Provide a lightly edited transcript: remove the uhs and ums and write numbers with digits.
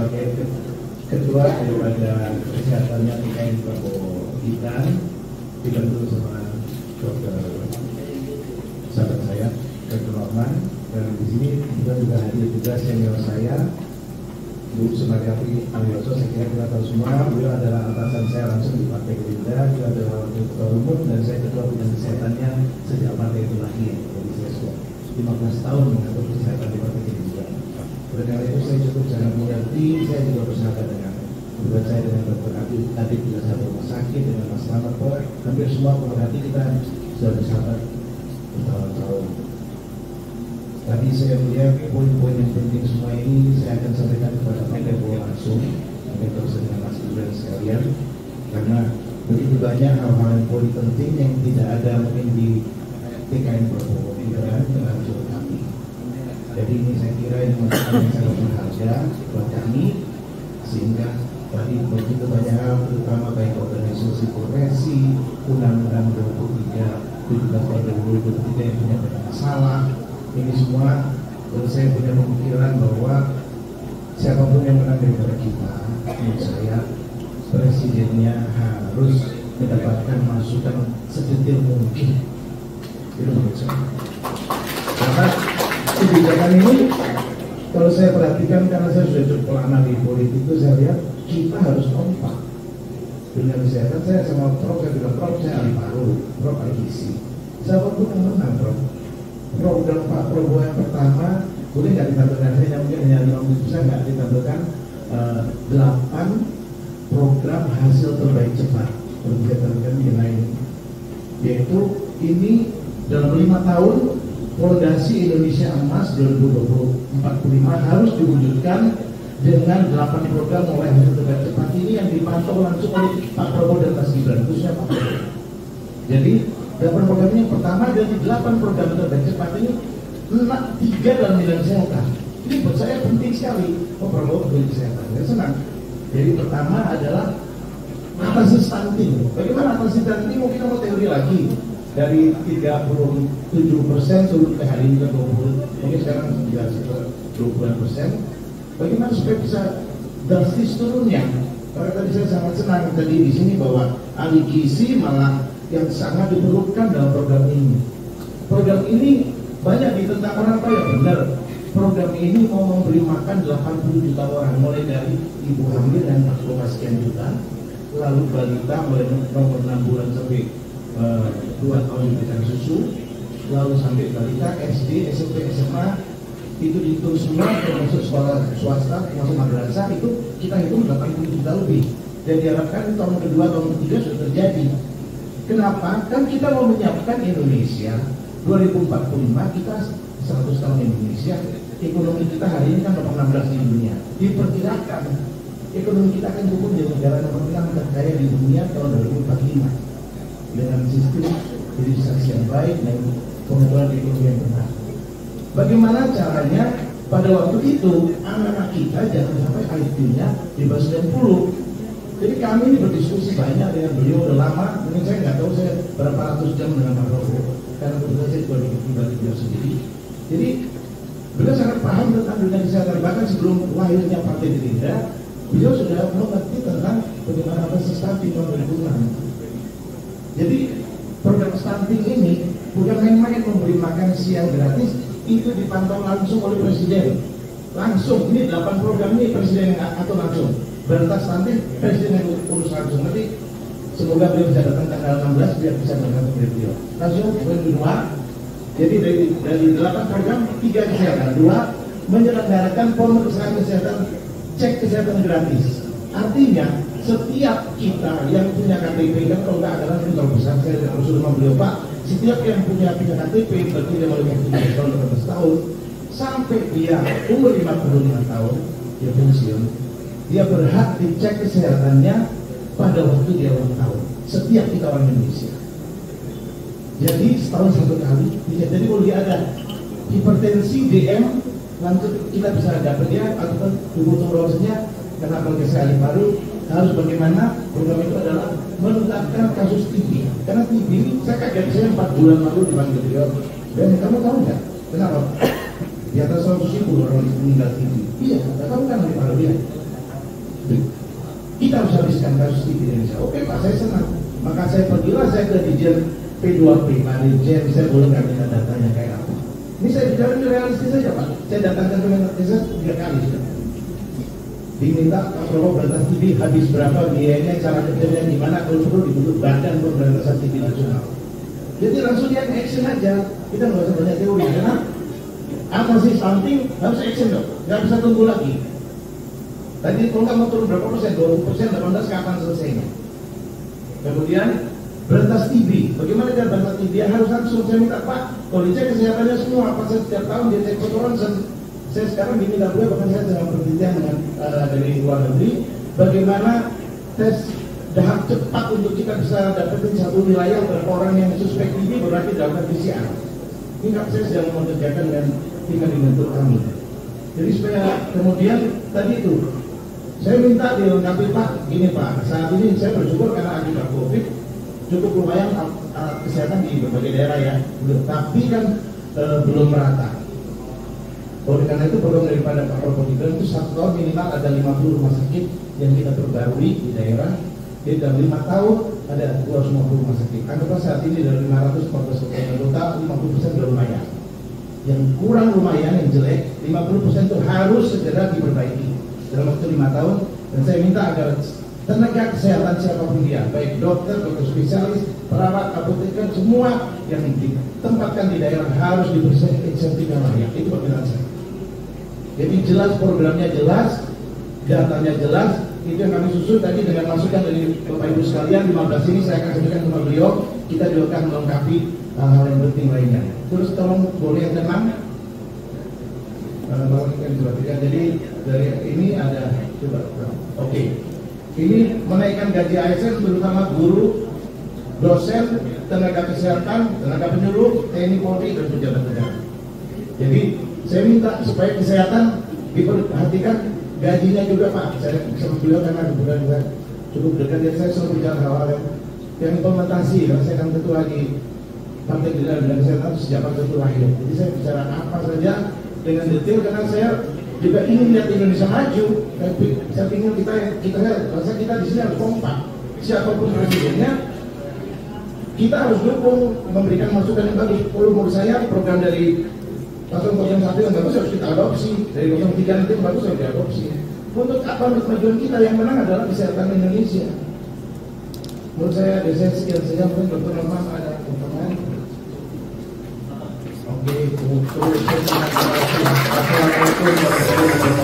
sebagai ketua daripada kesehatannya TKN Prabowo Gibran, dibantu sama dokter sahabat saya, Dr. Norman, dan di sini kita juga hadir juga senior saya, Bu Sumargati Alioso. Saya kira kita tahu semua, beliau adalah atasan saya langsung di Partai Gerindra, beliau adalah wakil ketua umum dan saya ketua bidang kesehatannya sejak partai itu lahir. Jadi saya sudah 15 tahun mengatur kesehatan di Partai Gerindra. Oleh karena itu saya cukup sangat mengerti, saya juga bersahabat dengan bukan saya dengan Dr. Adib juga satu rumah sakit dengan Mas Selamat, hampir semua pemerhati kita sudah bersahabat bertahun-tahun. Tadi saya melihat poin-poin yang penting semua ini saya akan sampaikan kepada Pak Prabowo langsung, mungkin terus dengan Mas Gibran sekalian, karena begitu banyak hal-hal yang poin penting yang tidak ada mungkin di TKN Prabowo Gibran dengan kami. Jadi ini saya kira ini masukan yang sangat berharga buat kami, sehingga tadi begitu banyak hal, terutama baik organisasi profesi, Undang-Undang 23 tahun 2023 yang punya banyak masalah. Ini semua, saya punya pemikiran bahwa siapapun yang menang daripada kita, menurut saya presidennya harus mendapatkan masukan sedetil mungkin. Itu menurut saya. Karena kebijakan ini, kalau saya perhatikan, karena saya sudah cukup lama di politik itu, saya lihat kita harus kompak. Dengan kesehatan saya sama Prof, saya bilang Prof, saya ahli paru, Prof ahli gizi. Siapapun yang menang, Prof. Program Pak Prabowo yang pertama boleh nggak ditampilkan, saya mungkin hanya 50 bisa nggak ditampilkan 8 program hasil terbaik cepat. Kalau bisa tampilkan mengenai ini, yaitu ini dalam 5 tahun Fondasi Indonesia Emas 2045 harus diwujudkan dengan 8 program mulai hasil terbaik cepat ini yang dipantau langsung oleh Pak Prabowo dan Mas Gibran, khususnya Pak Prabowo. Jadi 8 program ini yang pertama dari 8 program terbaik cepat ini 3 dalam bidang kesehatan. Ini buat saya penting sekali. Oh, Prabowo bidang kesehatan, saya senang. Jadi pertama adalah atasi stunting. Bagaimana atasi stunting? Mungkin mau teori lagi dari 37% turun ke hari ini ke 20, mungkin sekarang sudah sekitar 20%. Bagaimana supaya bisa drastis turunnya? Karena tadi saya sangat senang tadi di sini bahwa ahli gizi malah yang sangat diperlukan dalam program ini. Program ini banyak ditentang orang kaya, benar. Program ini mau memberi makan 80 juta orang, mulai dari ibu hamil dan 4, sekian juta, lalu balita mulai nomor 6 bulan sampai 2 tahun diberikan susu, lalu sampai balita SD, SMP, SMA itu dihitung semua, termasuk sekolah swasta, termasuk madrasah, itu kita hitung 80 juta lebih. Dan diharapkan tahun kedua, tahun ketiga sudah terjadi. Kenapa? Kan kita mau menyiapkan Indonesia 2045, kita 100 tahun Indonesia, ekonomi kita hari ini kan nomor 16 di dunia. Diperkirakan ekonomi kita akan tumbuh menjadi negara nomor 6 terkaya di dunia tahun 2045 dengan sistem hilirisasi yang baik dan pengumpulan ekonomi yang benar. Bagaimana caranya pada waktu itu anak-anak kita jangan sampai IQ-nya di bawah 90. Jadi kami ini berdiskusi banyak dengan beliau udah lama, mungkin saya nggak tahu saya berapa ratus jam dengan Pak Prabowo, karena kebetulan saya juga di beliau sendiri. Jadi beliau sangat paham tentang dunia kesehatan, bahkan sebelum lahirnya Partai Gerindra, beliau sudah mengerti tentang bagaimana proses stunting tahun 2006. Jadi program stunting ini bukan main-main memberi makan siang gratis, itu dipantau langsung oleh Presiden. Langsung, ini 8 program ini Presiden yang atur langsung. Berantas nanti Presiden yang urus langsung. Nanti semoga beliau bisa datang tanggal 16 biar bisa berangkat ke beliau. Langsung poin kedua, jadi dari 8 program 3 kesehatan, 2 menyelenggarakan pemeriksaan kesehatan, cek kesehatan gratis. Artinya setiap kita yang punya KTP, kan kalau nggak adalah kalau besar saya harus sama beliau Pak, setiap yang punya KTP berarti dia mulai 15 tahun 18 tahun sampai dia umur 55 tahun dia pensiun, dia berhak dicek kesehatannya pada waktu dia ulang tahun. Setiap kita orang Indonesia. Jadi setahun 1 kali. Jadi kalau dia ada hipertensi, DM, langsung kita bisa dapat dia ataupun tuberkulosnya. Kenapa saya ahli paru? Harus bagaimana? Program itu adalah menuntaskan kasus TB. Karena TB ini saya kaget, saya 4 bulan lalu dipanggil beliau. Dan kamu tahu nggak? Kenapa? Di atas 100.000 orang meninggal TB. Iya, nggak tahu kan ahli paru dia. kita harus habiskan kasus TB di Indonesia. Oke Pak, saya senang. Maka saya pergilah saya ke Dijen P2P, Pak Dirjen, saya boleh nggak minta datanya kayak apa? Ini saya bicara ini realistis saja Pak. Saya datangkan ke Kemenkes 3 kali sudah. Diminta Pak Prabowo berantas TB habis berapa biayanya, cara kerjanya gimana, kalau perlu dibentuk badan pemberantasan TB nasional. Jadi langsung dia action aja. Kita nggak usah banyak teori karena apa sih something harus action dong, nggak bisa tunggu lagi. Tadi kalau nggak mau turun berapa persen, 20%, 18 kapan selesainya? Kemudian berantas TB, bagaimana cara berantas TB? Harus langsung saya minta Pak, kalau dicek kesehatannya semua, apa saya setiap tahun dia cek kotoran. Saya sekarang diminta juga, bahkan saya sedang penelitian dengan dari luar negeri, bagaimana tes tahap cepat untuk kita bisa dapetin satu wilayah berapa orang yang suspek TB berarti dalam PCR. Ini saya sedang mengerjakan dengan tim manajemen kami. Jadi supaya kemudian tadi itu saya minta dilengkapi Pak, gini Pak, saat ini saya bersyukur karena akibat COVID cukup lumayan alat kesehatan di berbagai daerah ya, tapi kan belum merata. Oleh karena itu program daripada Pak Prabowo itu 1 tahun minimal ada 50 rumah sakit yang kita perbarui di daerah. Jadi dalam 5 tahun ada 250 rumah sakit. Anggaplah saat ini dari 514 kota, 50% sudah lumayan. Yang kurang lumayan, yang jelek, 50% itu harus segera diperbaiki dalam waktu 5 tahun. Dan saya minta agar tenaga kesehatan siapapun dia, baik dokter, dokter spesialis, perawat, apoteker, semua yang ditempatkan di daerah harus diberi insentif yang layak. Itu permintaan saya. Jadi jelas programnya jelas, datanya jelas. Itu yang kami susun tadi dengan masukan dari Bapak Ibu sekalian. 15 ini saya akan sampaikan kepada beliau. Kita juga akan melengkapi hal-hal yang penting lainnya. Terus tolong boleh yang tenang. Jadi dari ini ada coba. Oke. Ini menaikkan gaji ASN terutama guru, dosen, tenaga kesehatan, tenaga penyuluh, TNI Polri dan pejabat negara. Jadi saya minta supaya kesehatan diperhatikan. Gajinya juga Pak, saya bisa beliau karena kebetulan juga cukup dekat, jadi saya selalu bicara hal-hal yang implementasi, karena saya kan ketua di Partai Gerindra dan Kesehatan sejak Pak Ketua lahir. Jadi saya bicara apa saja dengan detail karena saya juga ingin lihat Indonesia maju. Tapi saya ingin kita di sini harus kompak. Siapapun presidennya, kita harus dukung, memberikan masukan yang bagus. Kalau menurut saya program dari 01 yang bagus harus kita adopsi, dari 03 nanti yang bagus harus diadopsi. Untuk apa kemajuan kita yang menang adalah kesehatan Indonesia. Menurut saya dari saya sekian saja, mungkin Dr. Norman ada pertanyaan. Oke, Assalamualaikum warahmatullahi wabarakatuh.